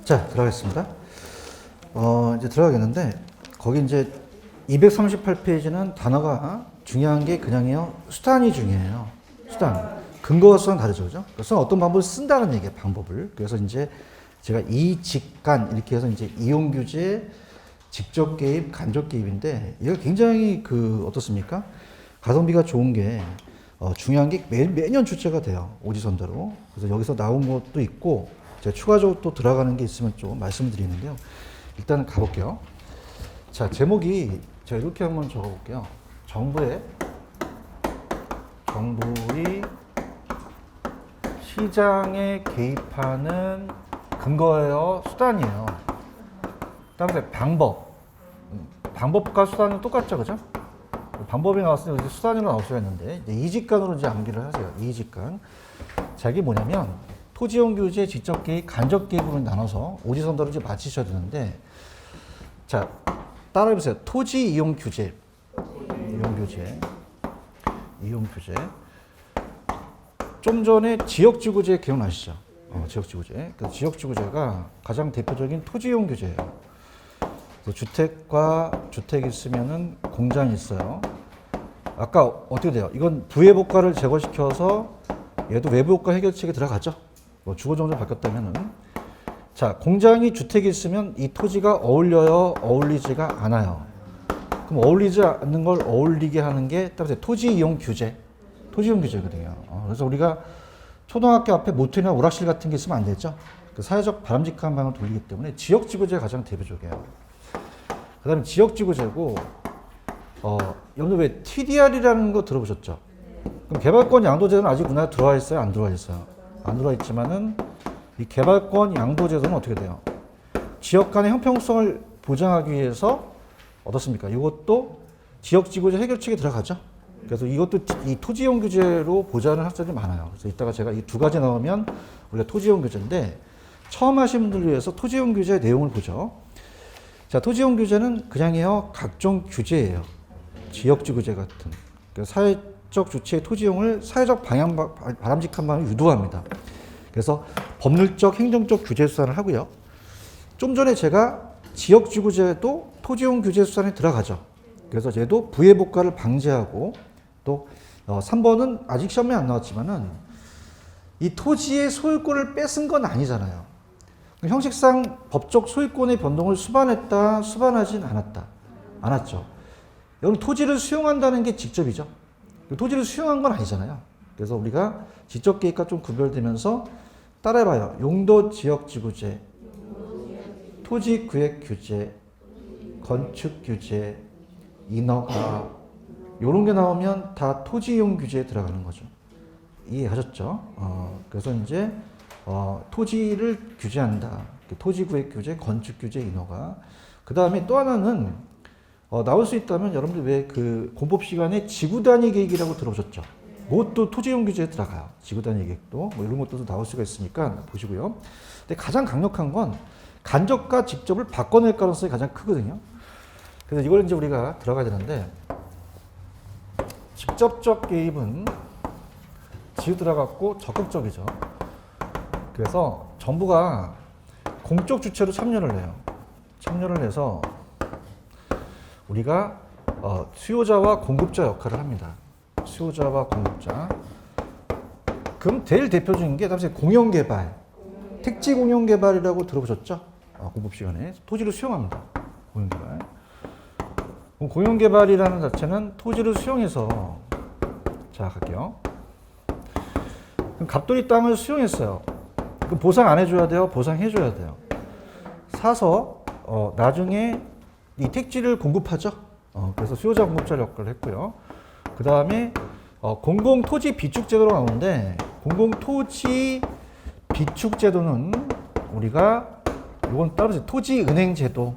자, 들어가겠습니다. 이제 들어가겠는데, 거기 이제 238페이지는 단어가 중요한 게 그냥요, 수단이 중요해요. 수단. 근거와 수단 다르죠, 그죠? 그래서 어떤 방법을 쓴다는 얘기예요, 방법을. 그래서 이제 제가 이직간, 이렇게 해서 이제 이용규제, 직접 개입, 간접 개입인데, 얘가 굉장히 어떻습니까? 가성비가 좋은 게, 중요한 게 매년 출제가 돼요. 오지선다로. 그래서 여기서 나온 것도 있고, 제가 추가적으로 또 들어가는 게 있으면 좀 말씀을 드리는데요. 일단 가볼게요. 자, 제목이 제가 이렇게 한번 적어볼게요. 정부의 시장에 개입하는 근거예요, 수단이에요. 다음에 방법과 수단은 똑같죠, 그죠? 방법이 나왔으니 수단으로 나올 수가 있는데, 이직간으로 이제 암기를 하세요. 이직간. 자, 이게 뭐냐면, 토지용 규제, 직접 개입, 간접 개입으로 나눠서 오지선다로 이제 맞히셔야 되는데, 자, 따라해보세요. 토지 이용 규제. 이용 규제. 좀 전에 지역지구제 기억나시죠? 지역지구제. 그 지역지구제가 가장 대표적인 토지 이용 규제예요. 주택과 주택이 있으면은 공장이 있어요. 아까 어떻게 돼요? 이건 부의복가를 제거시켜서 얘도 외부효과 해결책에 들어가죠. 주거정정 바뀌었다면은. 자, 공장이 주택이 있으면 이 토지가 어울려요? 어울리지가 않아요? 그럼 어울리지 않는 걸 어울리게 하는 게 따라서 토지 이용 규제. 토지 이용 규제거든요. 그래서 우리가 초등학교 앞에 모텔이나 오락실 같은 게 있으면 안 되죠. 그 사회적 바람직한 방향을 돌리기 때문에 지역지구제가 가장 대표적이에요. 그 다음에 지역지구제고, 여러분들 왜 TDR이라는 거 들어보셨죠? 그럼 개발권 양도제도는 아직 우리나라에 들어와 있어요? 안 들어와 있어요? 안 들어와 있지만은 이 개발권 양도제도는 어떻게 돼요? 지역 간의 형평성을 보장하기 위해서 어떻습니까? 이것도 지역지구제 해결책에 들어가죠. 그래서 이것도 이 토지이용 규제로 보장을 할 사람이 많아요. 그래서 이따가 제가 이 두 가지 나오면 우리가 토지이용 규제인데, 처음 하신 분들 위해서 토지이용 규제의 내용을 보죠. 자, 토지이용 규제는 그냥요, 각종 규제예요. 지역지구제 같은. 그러니까 사회적 주체의 토지이용을 사회적 바람직한 방향을 유도합니다. 그래서 법률적, 행정적 규제 수단을 하고요. 좀 전에 제가 지역지구제도 토지이용 규제 수단에 들어가죠. 그래서 얘도 부의복가를 방지하고, 또 3번은 아직 시험에 안 나왔지만은 이 토지의 소유권을 뺏은 건 아니잖아요. 형식상 법적 소유권의 변동을 수반했다, 수반하진 않았죠. 여러분, 토지를 수용한다는 게 직접이죠. 토지를 수용한 건 아니잖아요. 그래서 우리가 지적 개입과 좀 구별되면서 따라해봐요. 용도 지역 지구제, 토지 구획 규제, 건축 규제, 인허가, 요런 게 나오면 다 토지 이용 규제에 들어가는 거죠. 이해하셨죠? 그래서 이제 토지를 규제한다. 토지 구획 규제, 건축 규제, 인허가. 그 다음에 또 하나는 나올 수 있다면 여러분들 왜 공법 시간에 지구 단위 계획이라고 들어보셨죠? 그것도 토지용 규제에 들어가요. 지구 단위 계획도 이런 것도 나올 수가 있으니까 보시고요. 근데 가장 강력한 건 간접과 직접을 바꿔낼 가능성이 가장 크거든요. 그래서 이걸 이제 우리가 들어가야 되는데, 직접적 개입은 지우 들어갔고 적극적이죠. 그래서 정부가 공적 주체로 참여를 해요. 참여를 해서 우리가 수요자와 공급자 역할을 합니다. 수요자와 공급자. 그럼 제일 대표적인 게 사실 공영개발, 택지 공영개발이라고 들어보셨죠? 공법 시간에 토지를 수용합니다. 공영개발. 공영개발이라는 자체는 토지를 수용해서, 자, 갈게요. 그럼 갑돌이 땅을 수용했어요. 그럼 보상 안 해줘야 돼요? 보상해줘야 돼요. 사서 나중에 이 택지를 공급하죠. 그래서 수요자 공급자 역할을 했고요. 그 다음에 공공토지 비축제도로 나오는데, 공공토지 비축제도는 우리가 이건 따로 토지은행제도.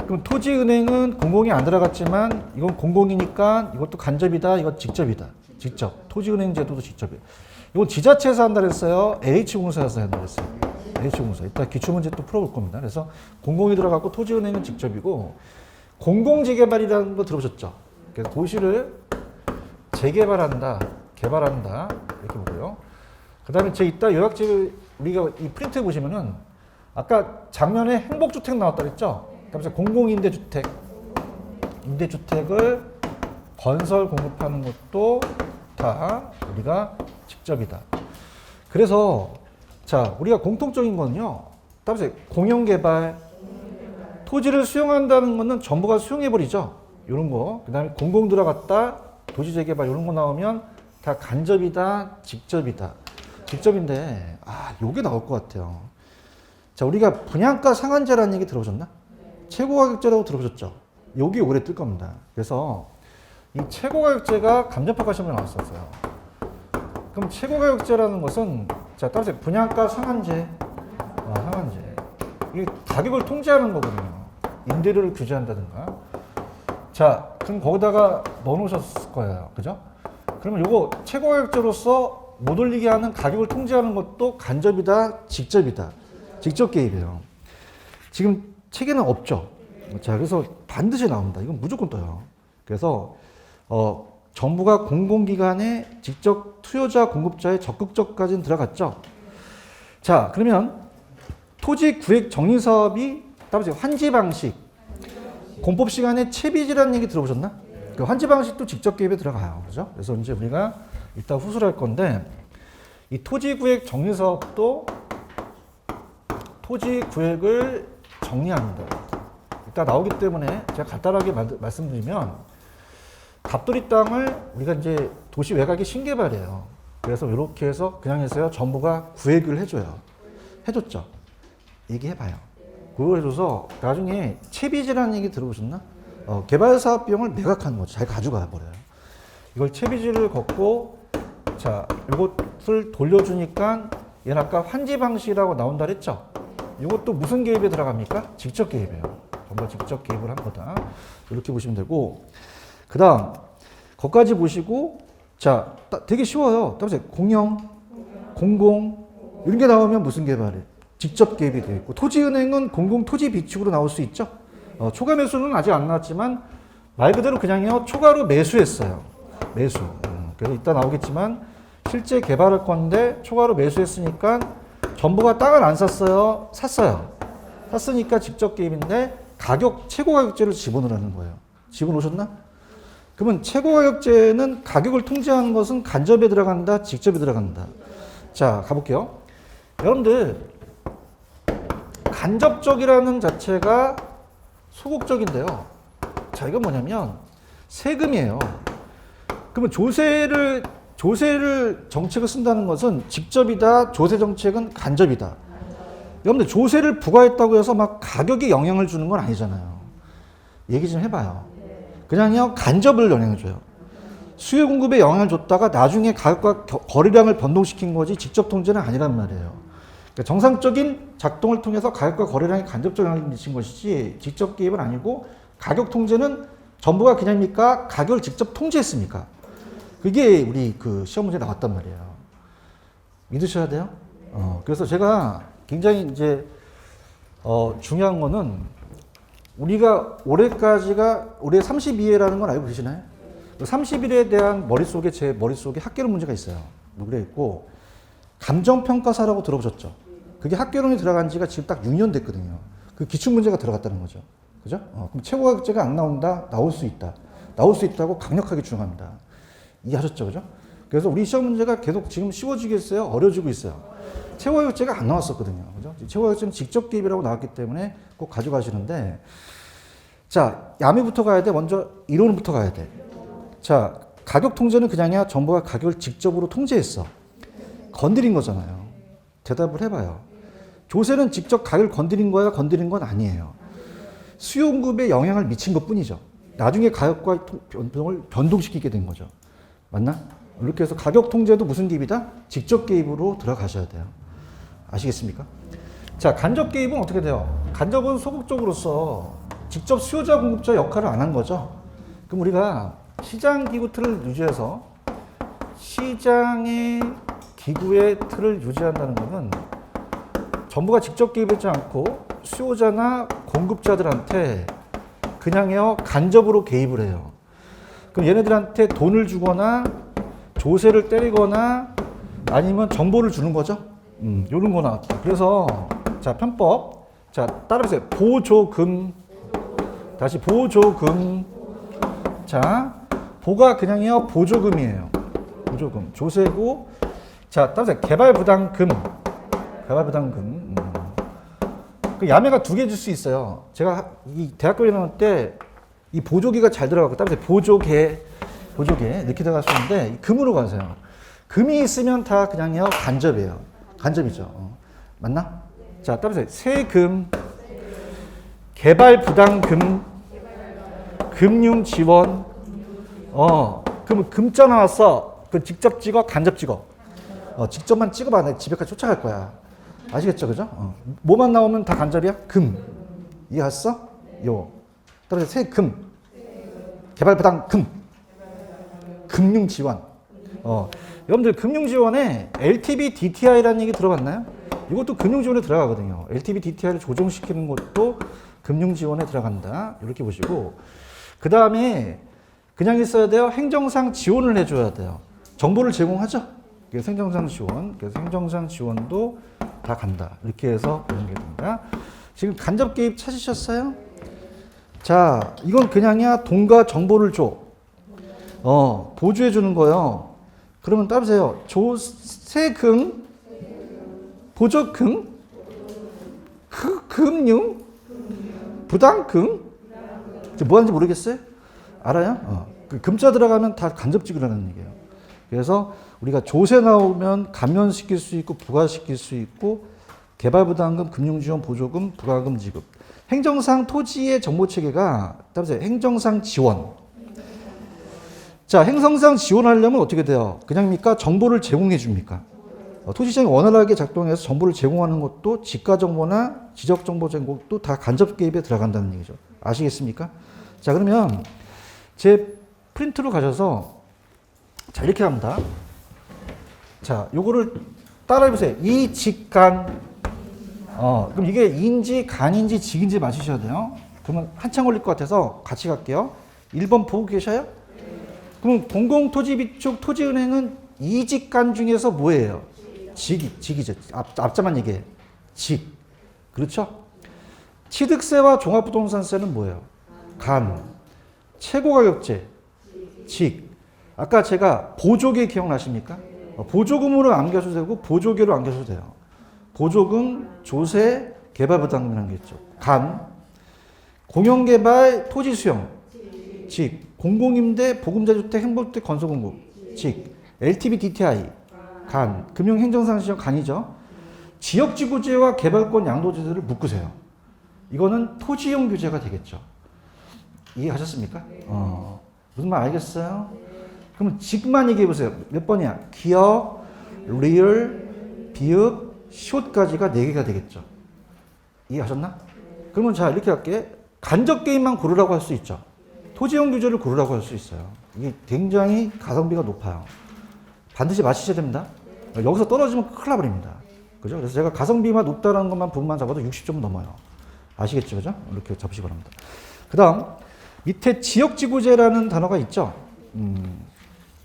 그럼 토지은행은 공공이 안 들어갔지만 이건 공공이니까 이것도 간접이다, 이건 직접이다. 직접. 토지은행제도도 직접이에요. 이건 지자체에서 한다 그랬어요? LH공사에서 한다 그랬어요? LH공사. 이따 기출문제 또 풀어볼 겁니다. 그래서 공공이 들어갔고 토지은행은 직접이고, 공공재개발이라는 거 들어보셨죠? 그래서 도시를 재개발한다, 개발한다, 이렇게 보고요. 그 다음에 제 이따 요약집을 우리가 이 프린트 보시면은 아까 작년에 행복주택 나왔다 그랬죠? 그래서 공공임대주택, 임대주택을 건설 공급하는 것도 다 우리가 직접이다. 그래서 자, 우리가 공통적인 거는요. 따라서 공영개발, 토지를 수용한다는 거는 정부가 수용해버리죠. 이런 거. 그 다음에 공공 들어갔다, 도시재개발 이런 거 나오면 다 간접이다, 직접이다. 직접인데, 요게 나올 것 같아요. 자, 우리가 분양가 상한제라는 얘기 들어보셨나? 최고가격제라고 들어보셨죠? 여기 오래 뜰 겁니다. 그래서 이 최고가격제가 감정평가 시험에 나왔었어요. 그럼 최고가격제라는 것은 자, 따라서 분양가 상한제, 상한제. 이게 가격을 통제하는 거거든요. 임대료를 규제한다든가. 자, 그럼 거기다가 넣어놓으셨을 거예요. 그죠? 그러면 요거 최고가격제로서 못 올리게 하는 가격을 통제하는 것도 간접이다, 직접이다. 직접 개입이에요. 지금 책에는 없죠. 자, 그래서 반드시 나옵니다. 이건 무조건 떠요. 그래서 정부가 공공기관에 직접 투여자, 공급자의 적극적까지는 들어갔죠. 자, 그러면 토지 구획 정리 사업이 따라서 환지 방식, 공법 시간에 채비지라는 얘기 들어보셨나? 그 환지 방식도 직접 개입에 들어가요. 그죠? 그래서 이제 우리가 이따 후술할 건데, 이 토지 구획 정리 사업도 토지 구획을 정리합니다. 이따 나오기 때문에 제가 간단하게 말씀드리면, 갑돌이 땅을 우리가 이제 도시 외곽의 신개발이에요. 그래서 이렇게 해서 그냥 해서요, 정부가 구획을 해줘요. 해줬죠. 얘기해봐요. 그걸 해줘서 나중에 채비지라는 얘기 들어보셨나? 개발사업 비용을 매각하는 거죠. 잘 가져가 버려요. 이걸 채비지를 걷고, 자, 이것을 돌려주니까 얘는 아까 환지 방식이라고 나온다 그랬죠? 이것도 무슨 개입에 들어갑니까? 직접 개입이에요. 정부가 직접 개입을 한 거다. 이렇게 보시면 되고, 그 다음, 거기까지 보시고, 자, 되게 쉬워요. 따라서 공영, 공공, 이런 게 나오면 무슨 개발이에요? 직접 개입이 되어 있고, 토지은행은 공공 토지 비축으로 나올 수 있죠. 초과 매수는 아직 안 나왔지만, 말 그대로 그냥요, 초과로 매수했어요. 매수. 그래서 이따 나오겠지만, 실제 개발할 건데, 초과로 매수했으니까, 정부가 땅을 안 샀어요? 샀어요. 샀으니까 직접 개입인데, 최고 가격제를 집어넣으라는 거예요. 집어넣으셨나? 그러면 최고가격제는 가격을 통제하는 것은 간접에 들어간다, 직접에 들어간다. 자, 가볼게요. 여러분들, 간접적이라는 자체가 소극적인데요. 자, 이건 뭐냐면 세금이에요. 그러면 조세를 정책을 쓴다는 것은 직접이다, 조세 정책은 간접이다. 여러분들, 조세를 부과했다고 해서 막 가격에 영향을 주는 건 아니잖아요. 얘기 좀 해봐요. 그냥요, 간접을 영향을 줘요. 수요 공급에 영향을 줬다가 나중에 가격과 거래량을 변동시킨 거지 직접 통제는 아니란 말이에요. 그러니까 정상적인 작동을 통해서 가격과 거래량에 간접적 영향을 미친 것이지 직접 개입은 아니고, 가격 통제는 정부가 그냥입니까? 가격을 직접 통제했습니까? 그게 우리 그 시험 문제에 나왔단 말이에요. 믿으셔야 돼요. 그래서 제가 굉장히 이제 중요한 거는, 우리가 올해까지가 올해 32회라는 건 알고 계시나요? 30일에 대한 제 머릿속에 학계론 문제가 있어요. 그래 있고, 감정평가사라고 들어보셨죠? 그게 학계론이 들어간 지가 지금 딱 6년 됐거든요. 그 기출문제가 들어갔다는 거죠. 그죠? 그럼 최고가격제가 안 나온다? 나올 수 있다. 나올 수 있다고 강력하게 주장합니다. 이해하셨죠? 그죠? 그래서 우리 시험 문제가 계속 지금 쉬워지겠어요? 어려지고 있어요. 최고가격제가 안 나왔었거든요. 그죠? 최고가격제는 직접 개입이라고 나왔기 때문에 꼭 가져가시는데, 자, 야매부터 가야 돼? 먼저 이론부터 가야 돼. 자, 가격 통제는 그냥이야, 정부가 가격을 직접으로 통제했어. 건드린 거잖아요. 대답을 해봐요. 조세는 직접 가격을 건드린 거야, 건드린 건 아니에요. 수요 공급에 영향을 미친 것 뿐이죠. 나중에 가격과 변동을 변동시키게 된 거죠. 맞나? 이렇게 해서 가격 통제도 무슨 개입이다? 직접 개입으로 들어가셔야 돼요. 아시겠습니까? 자, 간접 개입은 어떻게 돼요? 간접은 소극적으로서 직접 수요자 공급자 역할을 안 한 거죠. 그럼 우리가 시장 기구 틀을 유지해서 시장의 기구의 틀을 유지한다는 것은 정부가 직접 개입하지 않고 수요자나 공급자들한테 그냥요, 간접으로 개입을 해요. 그럼 얘네들한테 돈을 주거나 조세를 때리거나 아니면 정보를 주는 거죠. 이런 거 나왔다. 그래서 자, 편법. 자, 따라해보세요. 보조금. 다시 보조금. 자, 보가 그냥요 보조금이에요. 보조금. 조세고. 자, 따라해보세요. 개발부담금. 개발부담금. 그 야매가 두 개 줄 수 있어요. 제가 이 대학교 1학년 때 이 보조개가 잘 들어가고 따라서 보조개 이렇게 들어갔었는데 금으로 가세요. 금이 있으면 다 그냥요 간접이에요. 간접이죠. 맞나? 자, 따라서 세금, 개발부담금, 금융지원. 그러면 금자 나왔어. 그 직접 찍어, 간접 찍어. 직접만 찍어봐. 내가 집에까지 쫓아갈 거야. 아시겠죠, 그죠? 뭐만 나오면 다 간접이야? 금. 이해했어? 요. 따라서 세금, 개발부담금, 금융지원. 여러분들 금융지원에 LTV DTI라는 얘기 들어봤나요? 이것도 금융지원에 들어가거든요. LTV DTI를 조정시키는 것도 금융지원에 들어간다. 이렇게 보시고 그 다음에 그냥 있어야 돼요. 행정상 지원을 해줘야 돼요. 정보를 제공하죠. 그래서 행정상 지원, 그래서 행정상 지원도 다 간다. 이렇게 해서 보는 게 됩니다. 지금 간접 개입 찾으셨어요? 자, 이건 그냥이야 돈과 정보를 줘. 보조해 주는 거요. 그러면 따보세요. 세금, 보조금, 금융, 부담금. 뭐 하는지 모르겠어요? 알아요? 그 금자 들어가면 다 간접 지급이라는 얘기예요. 그래서 우리가 조세 나오면 감면시킬 수 있고 부과시킬 수 있고 개발부담금, 금융지원, 보조금, 부가금 지급. 행정상 토지의 정보체계가 따라서 행정상 지원. 자, 행정상 지원하려면 어떻게 돼요? 그냥입니까? 정보를 제공해 줍니까? 토지시장이 원활하게 작동해서 정보를 제공하는 것도 지가정보나 지적정보 제공도 다 간접 개입에 들어간다는 얘기죠. 아시겠습니까? 자, 그러면 제 프린트로 가셔서 자, 이렇게 합니다. 자, 요거를 따라해 보세요. 이 직간. 그럼 이게 인지, 간인지, 직인지 맞추셔야 돼요. 그러면 한참 걸릴 것 같아서 같이 갈게요. 1번 보고 계셔요? 그럼 공공토지비축 토지은행은 이 직간 중에서 뭐예요? 직이죠. 앞자만 얘기해. 직. 그렇죠? 취득세와 종합부동산세는 뭐예요? 간. 최고가격제. 직. 아까 제가 보조개 기억나십니까? 보조금으로 안겨도 되고 보조개로 안겨도 돼요. 보조금, 조세, 개발부담금이라는 게 있죠. 간, 공영개발, 토지수용, 직, 공공임대, 보금자주택, 행복주택, 건설공급, 직, LTV, DTI, 간, 금융행정상시정 간이죠. 지역지구제와 개발권 양도제도를 묶으세요. 이거는 토지용 규제가 되겠죠. 이해하셨습니까? 무슨 말 알겠어요? 그럼 직만 얘기해 보세요. 몇 번이야? 기억, 리얼, 비읍, 시옷까지가 4개가 되겠죠. 이해하셨나? 그러면 자, 이렇게 할게. 간접 개입만 고르라고 할 수 있죠. 토지용 규제를 고르라고 할 수 있어요. 이게 굉장히 가성비가 높아요. 반드시 맞히셔야 됩니다. 여기서 떨어지면 큰일 나버립니다. 그죠? 그래서 제가 가성비만 높다는 것만 부분만 잡아도 60점 넘어요. 아시겠죠? 그죠? 이렇게 잡으시기 바랍니다. 그 다음, 밑에 지역지구제라는 단어가 있죠?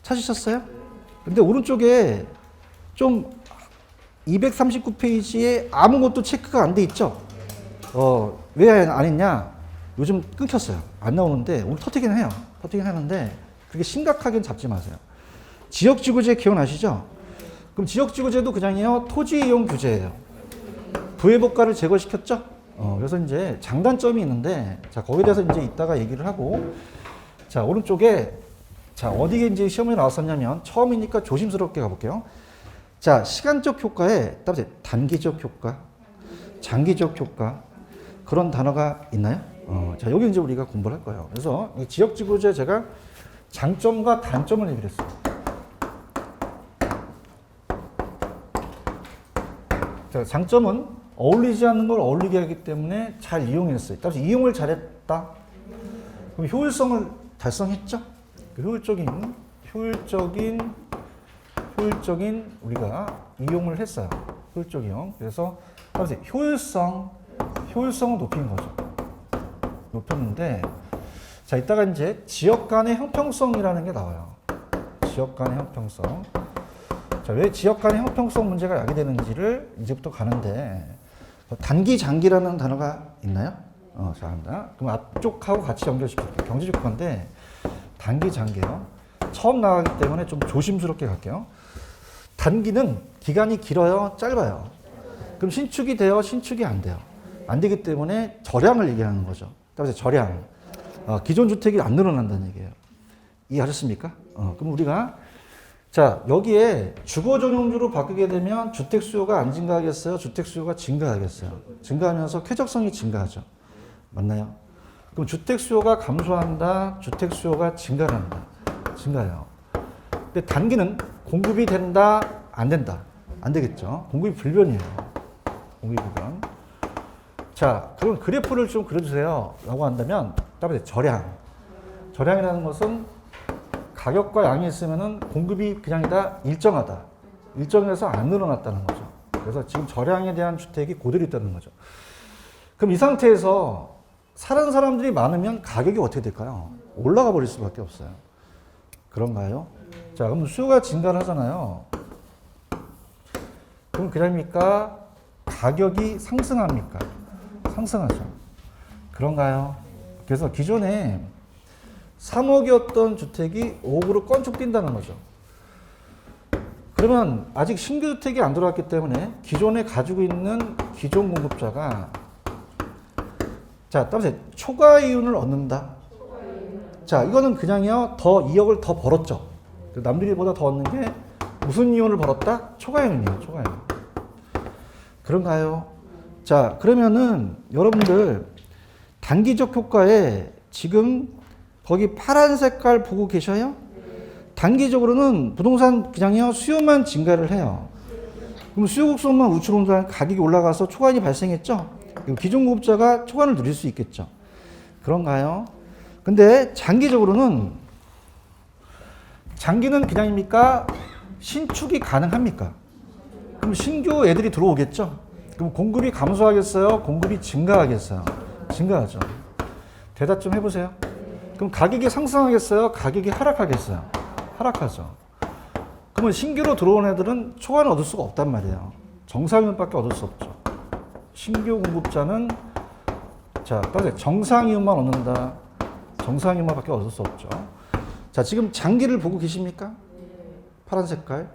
찾으셨어요? 근데 오른쪽에 좀 239페이지에 아무것도 체크가 안 돼 있죠? 왜 안 했냐? 요즘 끊겼어요. 안 나오는데, 오늘 터뜨긴 해요. 터뜨긴 하는데, 그렇게 심각하게는 잡지 마세요. 지역지구제 기억나시죠? 그럼 지역지구제도 그냥요, 토지 이용 규제예요. 부회복가를 제거시켰죠? 그래서 이제 장단점이 있는데, 자, 거기에 대해서 이제 이따가 얘기를 하고, 자, 오른쪽에, 자, 어디에 이제 시험에 나왔었냐면, 처음이니까 조심스럽게 가볼게요. 자, 시간적 효과에 따라서 단기적 효과, 장기적 효과 그런 단어가 있나요? 자, 여기 이제 우리가 공부를 할 거예요. 그래서 이 지역지구제 제가 장점과 단점을 얘기를 했어요. 자, 장점은 어울리지 않는 걸 어울리게 하기 때문에 잘 이용했어요. 따라서 이용을 잘했다. 그럼 효율성을 달성했죠? 효율적인 우리가 이용을 했어요. 효율적 이용. 그래서 따라서 효율성을 높인 거죠. 높였는데, 자, 이따가 이제 지역 간의 형평성이라는 게 나와요. 지역 간의 형평성. 자, 왜 지역 간의 형평성 문제가 야기되는지를 이제부터 가는데, 단기, 장기라는 단어가 있나요? 잘합니다. 그럼 앞쪽하고 같이 연결시킬게요. 경제적 건데 단기, 장기요. 처음 나가기 때문에 좀 조심스럽게 갈게요. 단기는 기간이 길어요, 짧아요. 그럼 신축이 돼요, 신축이 안 돼요. 안 되기 때문에 절량을 얘기하는 거죠. 그래서 절량. 기존 주택이 안 늘어난다는 얘기예요. 이해하셨습니까? 그럼 우리가 자 여기에 주거 전용주로 바뀌게 되면 주택 수요가 안 증가하겠어요? 주택 수요가 증가하겠어요? 증가하면서 쾌적성이 증가하죠. 맞나요? 그럼 주택 수요가 감소한다, 주택 수요가 증가한다. 증가해요. 근데 단기는 공급이 된다, 안 된다. 안 되겠죠. 공급이 불변이에요. 공급이 불변. 자, 그럼 그래프를 좀 그려주세요. 라고 한다면, 답은 절량. 절량이라는 것은 가격과 양이 있으면은 공급이 그냥이다 일정하다. 일정해서 안 늘어났다는 거죠. 그래서 지금 절량에 대한 주택이 고대로 있다는 거죠. 그럼 이 상태에서 사는 사람들이 많으면 가격이 어떻게 될까요? 올라가 버릴 수밖에 없어요. 그런가요? 자, 그럼 수요가 증가를 하잖아요. 그럼 그럽니까? 가격이 상승합니까? 상승하죠. 그런가요? 그래서 기존에 3억이었던 주택이 5억으로 건축 뛴다는 거죠. 그러면 아직 신규 주택이 안 들어왔기 때문에 기존에 가지고 있는 기존 공급자가 자, 따라서 초과 이윤을 얻는다. 자, 이거는 그냥요, 2억을 더 벌었죠. 남들이보다 더 얻는 게 무슨 이윤을 벌었다? 초과 이윤이에요, 초과 이윤. 그런가요? 자, 그러면은 여러분들 단기적 효과에 지금 거기 파란 색깔 보고 계셔요? 단기적으로는 부동산 그냥요, 수요만 증가를 해요. 그럼 수요 곡선만 우측으로 온다면 가격이 올라가서 초과이익이 발생했죠? 기존 공급자가 초과를 누릴 수 있겠죠. 그런가요? 근데 장기적으로는 장기는 그냥입니까? 신축이 가능합니까? 그럼 신규 애들이 들어오겠죠? 그럼 공급이 감소하겠어요? 공급이 증가하겠어요? 증가하죠. 대답 좀 해보세요. 그럼 가격이 상승하겠어요? 가격이 하락하겠어요? 하락하죠. 그러면 신규로 들어온 애들은 초과는 얻을 수가 없단 말이에요. 정상이윤밖에 얻을 수 없죠. 신규 공급자는 자, 정상이윤만 얻는다. 정상이윤만밖에 얻을 수 없죠. 자, 지금 장기를 보고 계십니까? 파란 색깔.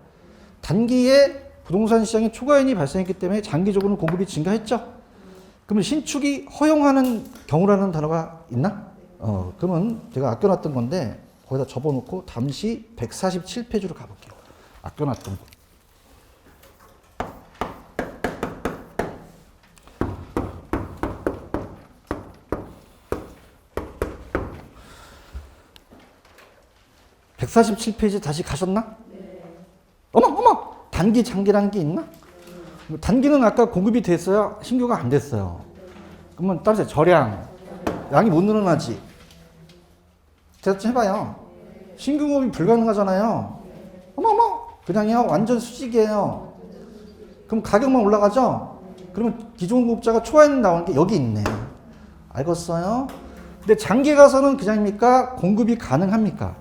단기에 부동산 시장에 초과이익이 발생했기 때문에 장기적으로는 공급이 증가했죠. 그러면 신축이 허용하는 경우라는 단어가 있나? 그러면 제가 아껴놨던 건데 거기다 접어놓고 잠시 147페이지로 가볼게요. 아껴놨던 거. 네. 147페이지 다시 가셨나? 네. 어머! 단기, 장기라는 게 있나? 단기는 아까 공급이 됐어요? 신규가 안 됐어요. 그러면 따라서 절량. 양이 못 늘어나지. 대답 좀 해봐요. 신규 공급이 불가능하잖아요. 어머! 그냥요, 완전 수직이에요. 그럼 가격만 올라가죠? 그러면 기존 공급자가 초과이익 나오는 게 여기 있네. 알겠어요? 근데 장기 가서는 그냥입니까? 공급이 가능합니까?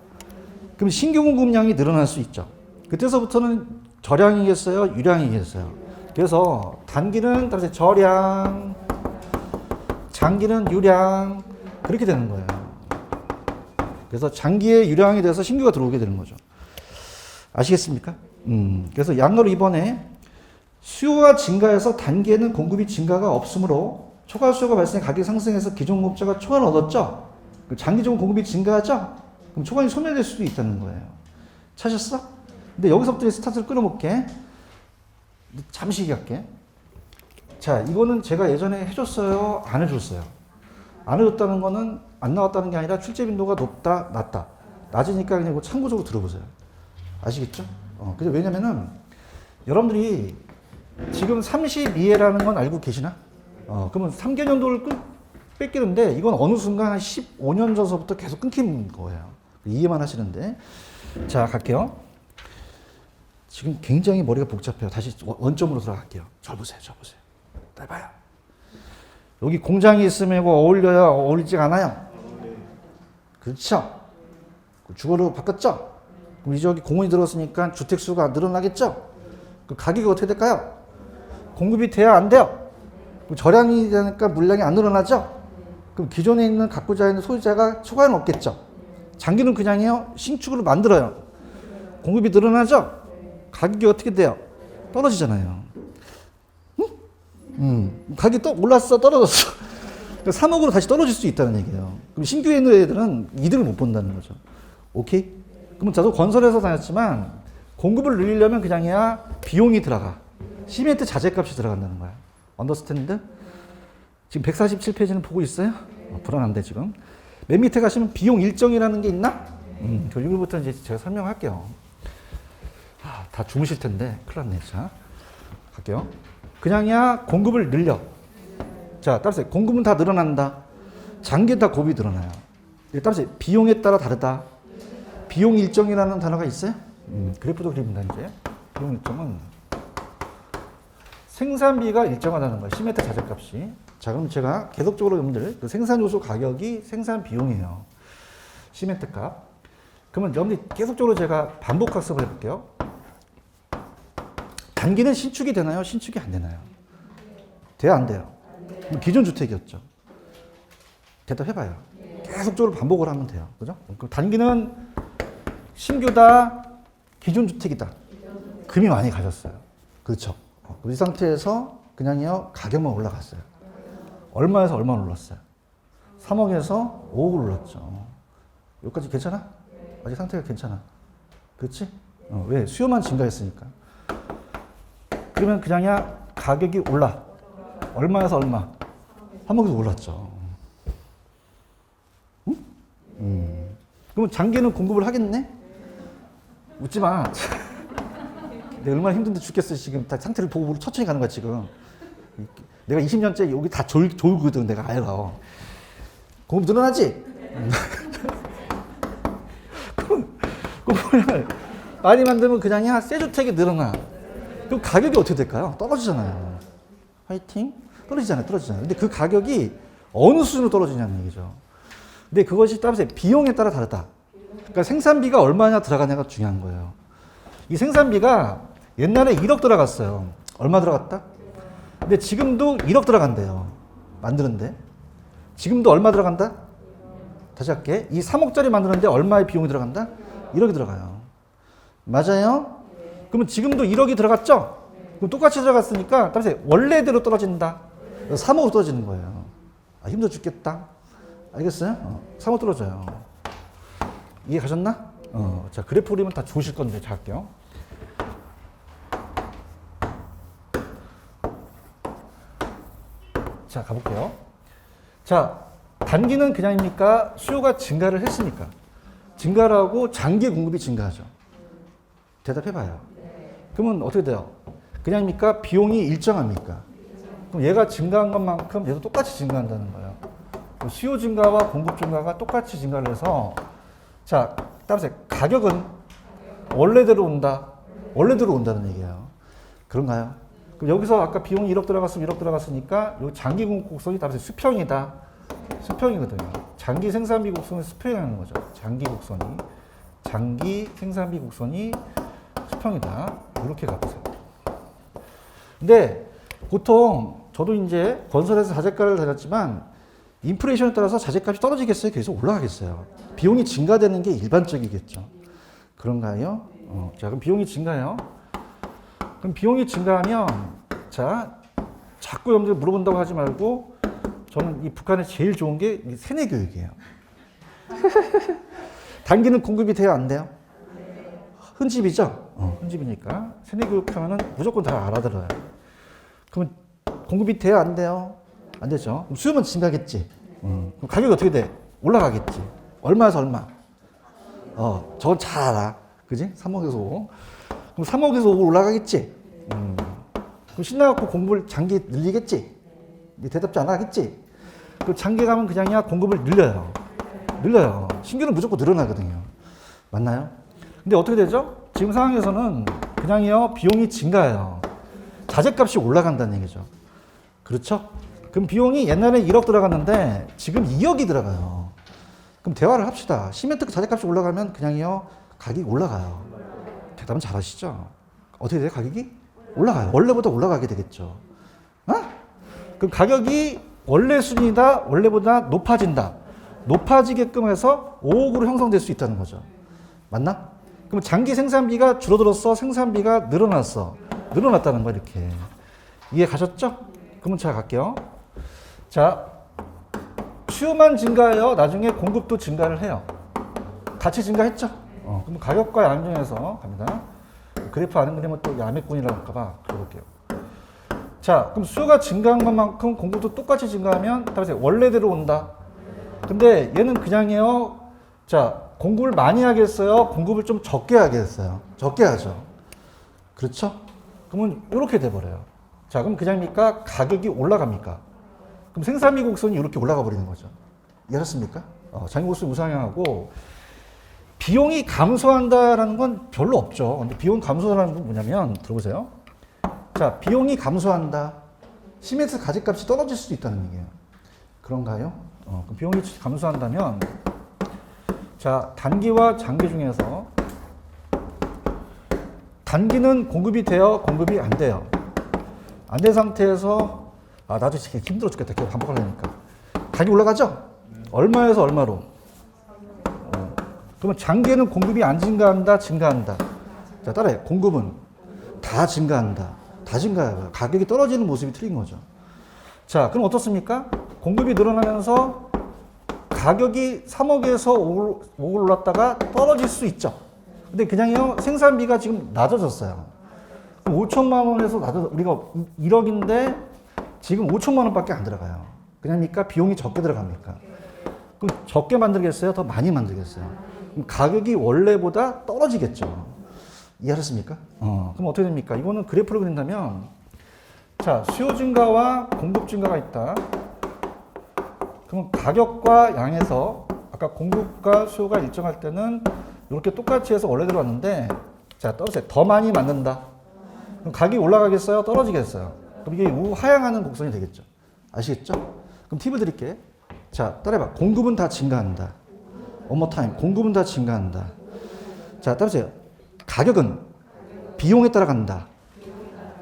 그럼 신규 공급량이 늘어날 수 있죠. 그때서부터는 절량이겠어요? 유량이겠어요? 그래서 단기는 따라서 절량, 장기는 유량, 그렇게 되는 거예요. 그래서 장기에 유량이 돼서 신규가 들어오게 되는 거죠. 아시겠습니까? 그래서 양으로 이번에 수요가 증가해서 단기에는 공급이 증가가 없으므로 초과 수요가 발생해 가격이 상승해서 기존 공급자가 초과를 얻었죠? 장기적으로 공급이 증가하죠? 그럼 초과이 소멸될 수도 있다는 거예요. 찾았어? 근데 여기서부터 스타트를 끊어볼게. 잠시 얘기할게. 자, 이거는 제가 예전에 해줬어요? 안 해줬어요? 안 해줬다는 거는 안 나왔다는 게 아니라 출제 빈도가 높다, 낮다. 낮으니까 그냥 이거 참고적으로 들어보세요. 아시겠죠? 그죠? 왜냐면은 여러분들이 지금 32회라는 건 알고 계시나? 그러면 3개년도를 뺏기는데 이건 어느 순간 한 15년 전서부터 계속 끊기는 거예요. 이해만 하시는데. 자, 갈게요. 지금 굉장히 머리가 복잡해요. 다시 원점으로 들어갈게요. 저 보세요. 잘 봐요. 여기 공장이 있으면 이거 어울려야 어울리지 않아요? 그렇죠? 주거로 바꿨죠? 그럼 이제 여기 공원이 들어왔으니까 주택수가 늘어나겠죠? 그 가격이 어떻게 될까요? 공급이 돼야 안 돼요? 그럼 절약이 되니까 물량이 안 늘어나죠? 그럼 기존에 있는 갖고자 있는 소유자가 초과는 없겠죠? 장기는 그냥요, 신축으로 만들어요. 공급이 늘어나죠? 가격이 어떻게 돼요? 떨어지잖아요. 가격이 또 올랐어, 떨어졌어. 3억으로 다시 떨어질 수 있다는 얘기예요. 그럼 신규에 있는 애들은 이득을 못 본다는 거죠. 오케이? 그럼 저도 건설회사 다녔지만 공급을 늘리려면 그냥이야 비용이 들어가. 시멘트 자재값이 들어간다는 거야. 언더스탠드? 지금 147페이지는 보고 있어요? 불안한데 지금. 맨 밑에 가시면 비용 일정이라는 게 있나? 그 이후부터 이제 제가 설명할게요. 다 주무실 텐데 큰일 났네. 자, 갈게요. 그냥이야 공급을 늘려. 자, 따라서 공급은 다 늘어난다. 장기는 다 곱이 늘어나요. 따라서 비용에 따라 다르다. 비용 일정이라는 단어가 있어요? 그래프도 그립니다. 이제 비용 일정은 생산비가 일정하다는 거예요. 시멘트 자재값이. 자, 그럼 제가 계속적으로 여러분들 그 생산 요소 가격이 생산 비용이에요. 시멘트 값. 그러면 여러분들 계속적으로 제가 반복 학습을 해볼게요. 단기는 신축이 되나요? 신축이 안 되나요? 돼요? 안 돼요? 기존 주택이었죠. 대답해봐요. 계속적으로 반복을 하면 돼요. 그죠? 그럼 단기는 신규다, 기존 주택이다. 금이 많이 가졌어요. 그렇죠. 이 상태에서 그냥요, 가격만 올라갔어요. 얼마에서 얼마나 올랐어요? 3억에서 5억을 올랐죠. 여기까지 괜찮아? 아직 상태가 괜찮아. 그렇지? 왜? 수요만 증가했으니까. 그러면 그냥야 가격이 올라. 얼마에서 얼마? 3억에서 올랐죠. 응? 그러면 장기는 공급을 하겠네? 웃지 마. 내가 얼마나 힘든데 죽겠어. 지금 다 상태를 보고 천천히 가는 거야, 지금. 내가 20년째 여기 다 졸거든, 내가 알아. 공급 늘어나지? 공급을 많이 만들면 그냥이야 새 주택이 늘어나. 그럼 가격이 어떻게 될까요? 떨어지잖아요. 화이팅? 떨어지잖아요. 근데 그 가격이 어느 수준으로 떨어지냐는 얘기죠. 근데 그것이 따라서 비용에 따라 다르다. 그러니까 생산비가 얼마나 들어가냐가 중요한 거예요. 이 생산비가 옛날에 1억 들어갔어요. 얼마 들어갔다? 근데 지금도 1억 들어간대요. 만드는데. 지금도 얼마 들어간다? 다시 할게. 이 3억짜리 만드는데 얼마의 비용이 들어간다? 1억이 들어가요. 맞아요? 그러면 지금도 1억이 들어갔죠? 그럼 똑같이 들어갔으니까 따라서 원래대로 떨어진다. 3억으로 떨어지는 거예요. 힘들어 죽겠다. 알겠어요? 3억 떨어져요. 이해 가셨나? 자, 그래프 그리면 다 좋으실 건데, 자, 할게요. 자, 가볼게요. 자, 단기는 그냥입니까? 수요가 증가를 했으니까. 증가를 하고 장기 공급이 증가하죠. 대답해봐요. 그러면 어떻게 돼요? 그냥입니까? 비용이 일정합니까? 그럼 얘가 증가한 것만큼 얘도 똑같이 증가한다는 거예요. 수요 증가와 공급 증가가 똑같이 증가를 해서 자, 따라서 가격은 원래대로 온다. 원래대로 온다는 얘기예요. 그런가요? 그럼 여기서 아까 비용이 1억 들어갔으면 1억 들어갔으니까 요 장기 공급 곡선이 따라서 수평이다. 수평이거든요. 장기 생산비 곡선은 수평이라는 거죠. 장기 곡선이. 장기 생산비 곡선이 수평이다. 이렇게 가보세요. 근데 보통 저도 이제 건설에서 자재가를 다녔지만 인플레이션에 따라서 자재값이 떨어지겠어요? 계속 올라가겠어요? 비용이 증가되는 게 일반적이겠죠. 그런가요? 자, 그럼 비용이 증가해요. 그럼 비용이 증가하면 자, 자꾸 여러분들 물어본다고 하지 말고 저는 이 북한에 제일 좋은 게 세뇌 교육이에요. 단기는 공급이 돼요? 안 돼요? 흔집이죠? 흔집이니까 세뇌 교육하면은 무조건 다 알아들어요. 그러면 공급이 돼요? 안 돼요? 안 되죠. 그럼 수요는 증가하겠지. 그럼 가격이 어떻게 돼? 올라가겠지. 얼마에서 얼마? 저건 잘 알아. 그지? 3억에서 5억. 그럼 3억에서 5억 올라가겠지. 그럼 신나갖고 공급을 장기 늘리겠지. 대답지 안 하겠지. 그럼 장기 가면 그냥이야 공급을 늘려요. 늘려요. 신규는 무조건 늘어나거든요. 맞나요? 근데 어떻게 되죠? 지금 상황에서는 그냥이요 비용이 증가해요. 자재값이 올라간다는 얘기죠. 그렇죠? 그럼 비용이 옛날에 1억 들어갔는데 지금 2억이 들어가요. 그럼 대화를 합시다. 시멘트 자재값이 올라가면 그냥이요 가격이 올라가요. 대답은 잘 하시죠? 어떻게 돼요? 가격이? 올라가요. 원래보다 올라가게 되겠죠. 그 가격이 원래 순이다, 원래보다 높아진다. 높아지게끔 해서 5억으로 형성될 수 있다는 거죠. 맞나? 그럼 장기 생산비가 줄어들었어, 생산비가 늘어났어. 늘어났다는 거 이렇게. 이해 가셨죠? 그러면 자 갈게요. 자, 수요만 증가해요. 나중에 공급도 증가를 해요. 같이 증가했죠? 그럼 가격과 양 중에서 갑니다. 그래프 안 그리면 또 야매꾼이라 할까봐 그려볼게요. 자, 그럼 수요가 증가한 것만큼 공급도 똑같이 증가하면 따라서 원래대로 온다. 근데 얘는 그냥이에요. 자, 공급을 많이 하겠어요? 공급을 좀 적게 하겠어요? 적게 하죠. 그렇죠? 그러면 이렇게 돼버려요. 자, 그럼 그냥입니까? 가격이 올라갑니까? 그럼 생산비 곡선이 이렇게 올라가 버리는 거죠. 이해하셨습니까? 장기 곡선이 우상향하고 비용이 감소한다라는 건 별로 없죠. 근데 비용 감소라는 건 뭐냐면 들어보세요. 자, 비용이 감소한다. 시멘트 가짓값이 떨어질 수도 있다는 얘기예요. 그런가요? 그럼 비용이 감소한다면 자, 단기와 장기 중에서 단기는 공급이 돼요? 공급이 안 돼요? 안 된 상태에서 나도 지금 힘들어 죽겠다. 계속 반복하려니까. 가격이 올라가죠? 얼마에서 얼마로? 그러면 장기에는 공급이 안 증가한다? 증가한다? 자, 따라해. 공급은 다 증가한다. 다 증가해요. 가격이 떨어지는 모습이 틀린 거죠. 자, 그럼 어떻습니까? 공급이 늘어나면서 가격이 3억에서 5억 올랐다가 떨어질 수 있죠. 근데 그냥요, 생산비가 지금 낮아졌어요. 5천만 원에서 우리가 1억인데 지금 5천만 원밖에 안 들어가요. 그냥입니까? 비용이 적게 들어갑니까? 그럼 적게 만들겠어요? 더 많이 만들겠어요? 그럼 가격이 원래보다 떨어지겠죠. 이해하셨습니까? 그럼 어떻게 됩니까? 이거는 그래프를 그린다면, 자, 수요 증가와 공급 증가가 있다. 그러면 가격과 양에서 아까 공급과 수요가 일정할 때는 이렇게 똑같이 해서 원래대로 왔는데, 자, 떨어져요. 더 많이 만든다. 그럼 가격이 올라가겠어요? 떨어지겠어요? 그럼 이게 우하향하는 곡선이 되겠죠. 아시겠죠? 그럼 팁을 드릴게. 자, 따라해봐. 공급은 다 증가한다. One more time. 공급은 다 증가한다. 자, 따라해보세요. 가격은 비용에 따라간다.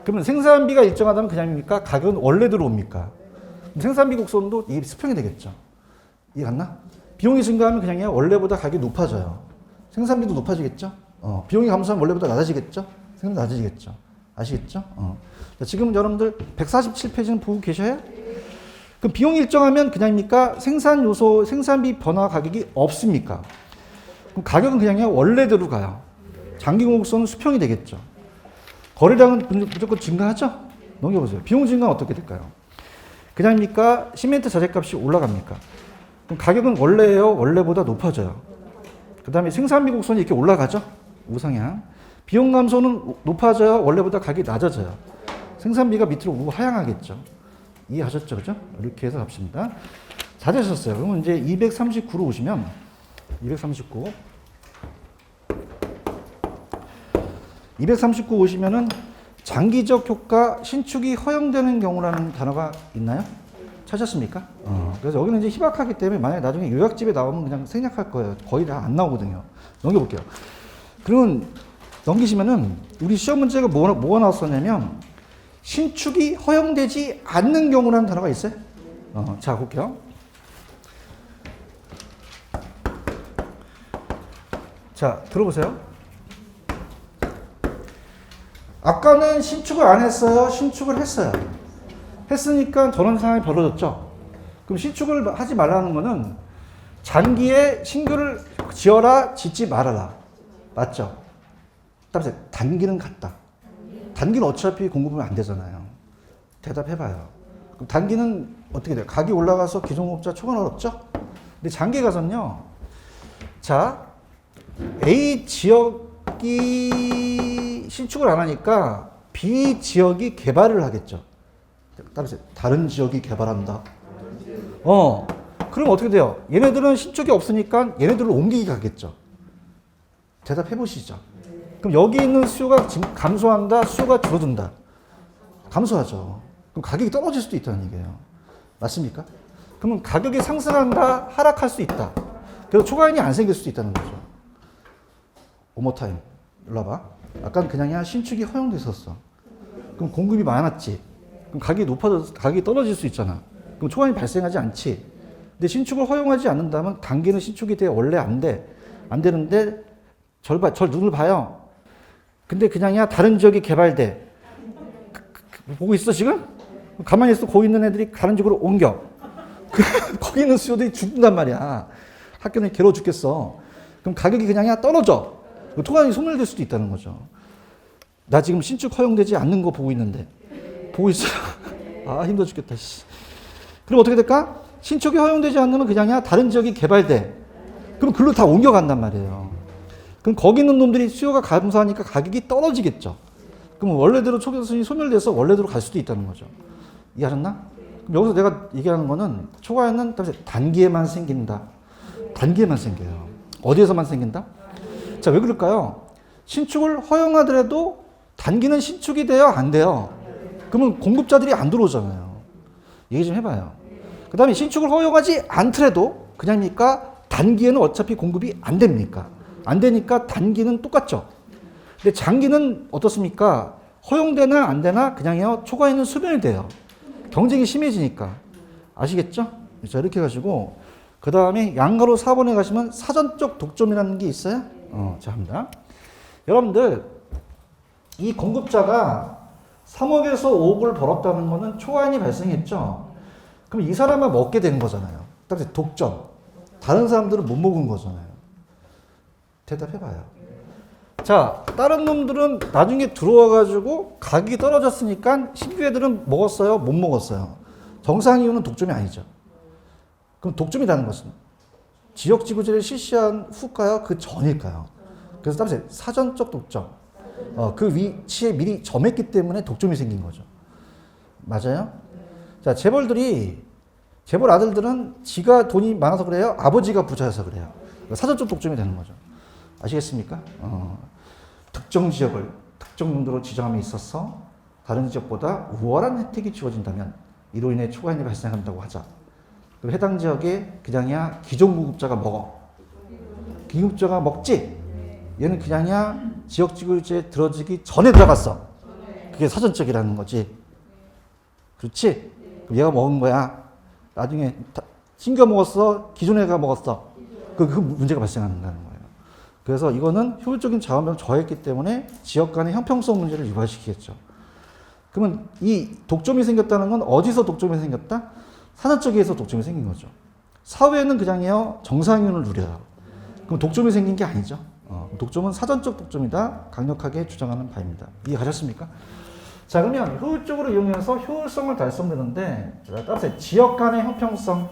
그러면 생산비가 일정하다면 그냥입니까? 가격은 원래대로 옵니까? 생산비 곡선도 이게 수평이 되겠죠. 이해 갔나? 비용이 증가하면 그냥이야 원래보다 가격이 높아져요. 생산비도 높아지겠죠? 비용이 감소하면 원래보다 낮아지겠죠? 생산비 낮아지겠죠? 아시겠죠? 자, 지금 여러분들 147페이지는 보고 계셔요? 그럼 비용이 일정하면 그냥입니까? 생산 요소, 생산비 변화 가격이 없습니까? 그럼 가격은 그냥이야 원래대로 가요. 장기 곡선은 수평이 되겠죠. 거래량은 무조건 증가하죠? 넘겨보세요. 비용 증가는 어떻게 될까요? 그냥입니까? 시멘트 자재값이 올라갑니까? 그럼 가격은 원래예요? 원래보다 높아져요. 그 다음에 생산비 곡선이 이렇게 올라가죠? 우상향. 비용 감소는 높아져요? 원래보다 가격이 낮아져요? 생산비가 밑으로 우하향하겠죠? 이해하셨죠? 그죠? 이렇게 해서 갑시다. 다 되셨어요. 그러면 이제 239로 오시면, 239 오시면은 장기적 효과 신축이 허용되는 경우라는 단어가 있나요? 찾았습니까? 그래서 여기는 이제 희박하기 때문에 만약에 나중에 요약집에 나오면 그냥 생략할 거예요. 거의 다 안 나오거든요. 넘겨볼게요. 그러면 넘기시면은 우리 시험 문제가 뭐가 나왔었냐면 신축이 허용되지 않는 경우라는 단어가 있어요. 자, 볼게요. 자, 들어보세요. 아까는 신축을 안 했어요? 신축을 했어요. 했으니까 저런 상황이 벌어졌죠. 그럼 신축을 하지 말라는 거는 장기에 신규를 지어라, 짓지 말아라. 맞죠? 따라서 단기는 같다. 단기는 어차피 공급은 안 되잖아요. 대답해봐요. 그럼 단기는 어떻게 돼요? 가격이 올라가서 기존공급자 초과 어렵죠? 근데 장기 가서는요. 자, A 지역이 신축을 안 하니까 B 지역이 개발을 하겠죠. 따라서 다른 지역이 개발한다. 그럼 어떻게 돼요? 얘네들은 신축이 없으니까 얘네들을 옮기기 가겠죠. 대답해 보시죠. 그럼 여기 있는 수요가 감소한다, 수요가 줄어든다. 감소하죠. 그럼 가격이 떨어질 수도 있다는 얘기예요. 맞습니까? 그러면 가격이 상승한다, 하락할 수 있다. 그래서 초과인이 안 생길 수도 있다는 거죠. 오모타임. 일로 와봐. 아까 그냥이야 신축이 허용돼 있었어. 그럼 공급이 많았지. 그럼 그럼 가격이 떨어질 수 있잖아. 그럼 초과이 발생하지 않지. 근데 신축을 허용하지 않는다면 단기는 신축이 돼. 원래 안 돼. 안 되는데 절 눈을 봐요. 근데 그냥이야 다른 지역이 개발돼. 보고 있어 지금? 가만히 있어. 거기 있는 애들이 다른 지역으로 옮겨. 거기 있는 수요들이 죽는단 말이야. 학교는 괴로워 죽겠어. 그럼 가격이 그냥이야 떨어져. 토관이 소멸될 수도 있다는 거죠. 나 지금 신축 허용되지 않는 거 보고 있는데. 보고 있어요. 아 힘들어 죽겠다. 씨. 그럼 어떻게 될까? 신축이 허용되지 않으면 그냥이야 다른 지역이 개발돼. 그럼 글로 다 옮겨간단 말이에요. 그럼 거기 있는 놈들이 수요가 감소하니까 가격이 떨어지겠죠. 그럼 원래대로 초과수준이 소멸돼서 원래대로 갈 수도 있다는 거죠. 이해하셨나? 그럼 여기서 내가 얘기하는 거는 초과에는 단기에만 생긴다. 단기에만 생겨요. 어디에서만 생긴다? 자, 왜 그럴까요? 신축을 허용하더라도 단기는 신축이 돼요? 안 돼요? 그러면 공급자들이 안 들어오잖아요. 얘기 좀 해봐요. 그 다음에 신축을 허용하지 않더라도 그냥입니까? 단기에는 어차피 공급이 안 됩니까? 안 되니까 단기는 똑같죠. 근데 장기는 어떻습니까? 허용되나 안 되나 그냥요 초과에는 소멸돼요. 경쟁이 심해지니까. 아시겠죠? 자, 이렇게 해가지고 그 다음에 양가로 4번에 가시면 사전적 독점이라는 게 있어요. 자, 합니다. 여러분들 이 공급자가 3억에서 5억을 벌었다는 거는 초과인이 발생했죠. 그럼 이 사람만 먹게 되는 거잖아요. 딱 독점. 다른 사람들은 못 먹은 거잖아요. 대답해봐요. 자, 다른 놈들은 나중에 들어와가지고 가격이 떨어졌으니까 신규 애들은 먹었어요? 못 먹었어요? 정상 이유는 독점이 아니죠. 그럼 독점이라는 것은 지역지구제를 실시한 후일까요? 그 전일까요? 그래서 따라서 사전적 독점. 그 위치에 미리 점했기 때문에 독점이 생긴 거죠. 맞아요? 자, 재벌 아들들은 지가 돈이 많아서 그래요? 아버지가 부자여서 그래요? 사전적 독점이 되는 거죠. 아시겠습니까? 특정 지역을 특정 용도로 지정함에 있어서 다른 지역보다 우월한 혜택이 주어진다면 이로 인해 초과인이 발생한다고 하자. 그럼 해당 지역에 그냥이야 기존 공급자가 먹어. 기급자가 먹지? 얘는 그냥이야 지역지구제에 들어지기 전에 들어갔어. 그게 사전적이라는 거지. 그렇지? 그럼 얘가 먹은 거야. 나중에 신규 먹었어? 기존 애가 먹었어? 그 문제가 발생하는 거예요. 그래서 이거는 효율적인 자원을 저했기 때문에 지역 간의 형평성 문제를 유발시키겠죠. 그러면 이 독점이 생겼다는 건 어디서 독점이 생겼다? 산업적에서 독점이 생긴 거죠. 사회는 그냥요 정상윤을 누려요. 그럼 독점이 생긴 게 아니죠. 독점은 사전적 독점이다. 강력하게 주장하는 바입니다. 이해하셨습니까? 자, 그러면 효율적으로 이용해서 효율성을 달성되는데 따라서 지역 간의 형평성.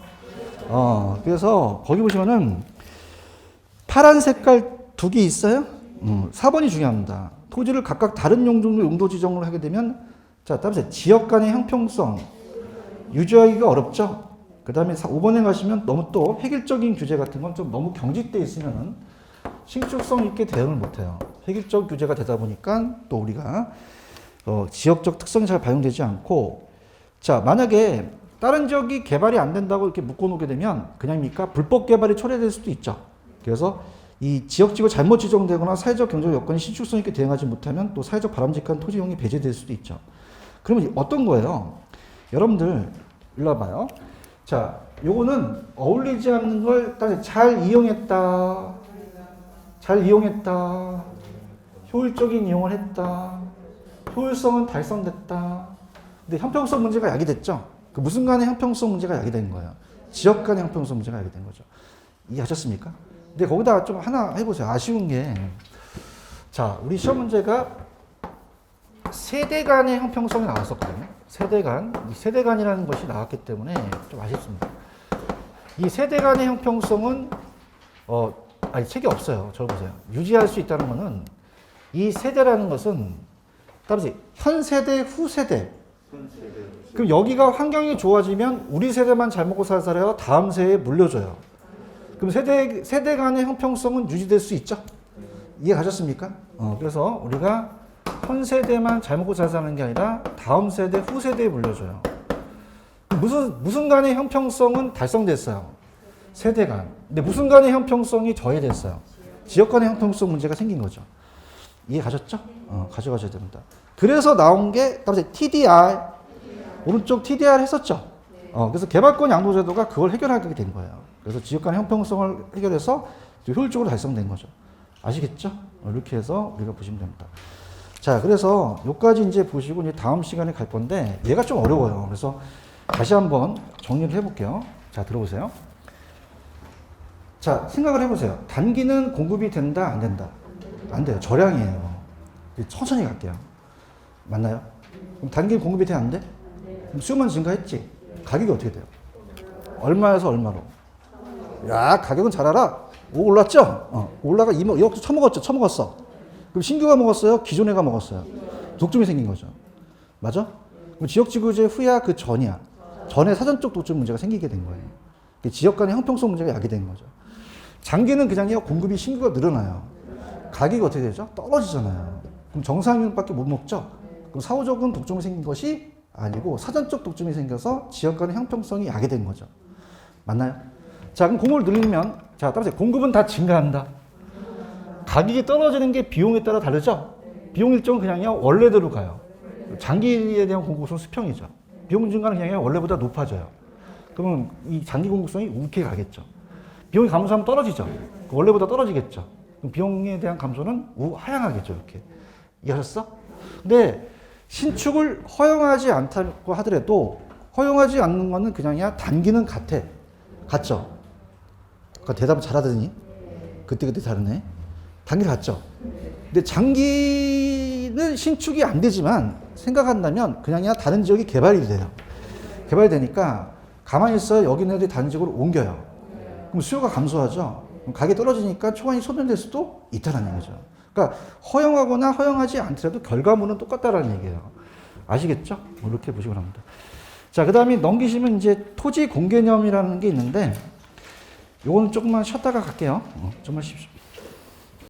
그래서 거기 보시면은 파란 색깔 두 개 있어요? 4번이 중요합니다. 토지를 각각 다른 용도 지정을 하게 되면 자, 따라서 지역 간의 형평성 유지하기가 어렵죠. 그 다음에 5번에 가시면 너무 또 획일적인 규제 같은 건 좀 너무 경직돼 있으면은 신축성 있게 대응을 못해요. 획일적 규제가 되다 보니까 또 우리가 지역적 특성이 잘 반영되지 않고 자, 만약에 다른 지역이 개발이 안 된다고 이렇게 묶어놓게 되면 그냥입니까? 불법 개발이 초래될 수도 있죠. 그래서 이 지역지구 잘못 지정되거나 사회적 경제적 여건이 신축성 있게 대응하지 못하면 또 사회적 바람직한 토지 이용이 배제될 수도 있죠. 그러면 어떤 거예요? 여러분들 일로 와봐요. 자, 요거는 어울리지 않는 걸 잘 이용했다. 잘 이용했다. 효율적인 이용을 했다. 효율성은 달성됐다. 근데 형평성 문제가 야기됐죠. 그 무슨 간의 형평성 문제가 야기된 거예요. 지역 간의 형평성 문제가 야기된 거죠. 이해하셨습니까? 근데 거기다 좀 하나 해보세요. 아쉬운 게, 자, 우리 시험 문제가 세대 간의 형평성이 나왔었거든요. 세대 간. 이 세대 간이라는 것이 나왔기 때문에 좀 아쉽습니다. 이 세대 간의 형평성은, 책이 없어요. 저 보세요. 유지할 수 있다는 거는 이 세대라는 것은, 따라서 현 세대, 후 세대. 그럼 여기가 환경이 좋아지면 우리 세대만 잘 먹고 살아요. 다음 세대에 물려줘요. 그럼 세대 간의 형평성은 유지될 수 있죠? 이해 가셨습니까? 그래서 우리가 현 세대만 잘 먹고 잘 사는 게 아니라 다음 세대, 후 세대에 물려줘요. 무슨 간의 형평성은 달성됐어요. 세대 간. 근데 무슨 간의 형평성이 저해됐어요. 지역 간의 형평성 문제가 생긴 거죠. 이해 가셨죠? 가져가셔야 됩니다. 그래서 나온 게 TDR, 오른쪽 TDR 했었죠. 그래서 개발권 양도제도가 그걸 해결하게 된 거예요. 그래서 지역 간의 형평성을 해결해서 효율적으로 달성된 거죠. 아시겠죠? 이렇게 해서 우리가 보시면 됩니다. 자, 그래서 여기까지 이제 보시고 이제 다음 시간에 갈 건데 얘가 좀 어려워요. 그래서 다시 한번 정리를 해볼게요. 자, 들어보세요. 자, 생각을 해보세요. 단기는 공급이 된다, 안 된다? 안 돼요. 저량이에요. 천천히 갈게요. 맞나요? 그럼 단기 공급이 돼, 안 돼? 그럼 수요만 증가했지? 가격이 어떻게 돼요? 얼마에서 얼마로? 야, 가격은 잘 알아. 올랐죠? 올라가 2억 처먹었죠? 처먹었어. 그럼 신규가 먹었어요? 기존 애가 먹었어요? 독점이 생긴 거죠. 맞아? 그럼 지역지구제 후야 그 전이야. 전에 사전적 독점 문제가 생기게 된 거예요. 지역 간의 형평성 문제가 야기된 거죠. 장기는 그냥요, 공급이 신규가 늘어나요. 가격이 어떻게 되죠? 떨어지잖아요. 그럼 정상균밖에 못 먹죠? 그럼 사후적인 독점이 생긴 것이 아니고 사전적 독점이 생겨서 지역 간의 형평성이 야기된 거죠. 맞나요? 자, 그럼 공급을 늘리면, 자, 따라서 공급은 다 증가한다. 가격이 떨어지는 게 비용에 따라 다르죠? 비용 일정은 그냥요, 원래대로 가요. 장기에 대한 공급은 수평이죠. 비용 증가는 그냥 원래보다 높아져요. 그러면 이 장기 공급성이 우게 가겠죠. 비용이 감소하면 떨어지죠. 원래보다 떨어지겠죠. 그럼 비용에 대한 감소는 하향하겠죠. 이렇게. 이해하셨어? 근데 신축을 허용하지 않다고 하더라도 허용하지 않는 거는 그냥이야 단기는 같아. 같죠? 대답을 잘하더니 그때 다르네. 단기 같죠? 근데 장기는 신축이 안 되지만 생각한다면 그냥이야 다른 지역이 개발이 돼요. 개발이 되니까 가만히 있어 여기네들이 다른 지역으로 옮겨요. 그럼 수요가 감소하죠. 그럼 가격이 떨어지니까 초반이 소멸될 수도 있다는 얘기죠. 그러니까 허용하거나 허용하지 않더라도 결과물은 똑같다라는 얘기예요. 아시겠죠? 이렇게 보시면 합니다. 자, 그 다음에 넘기시면 이제 토지 공개념이라는 게 있는데 요거는 조금만 쉬었다가 갈게요. 좀만 쉬십시오.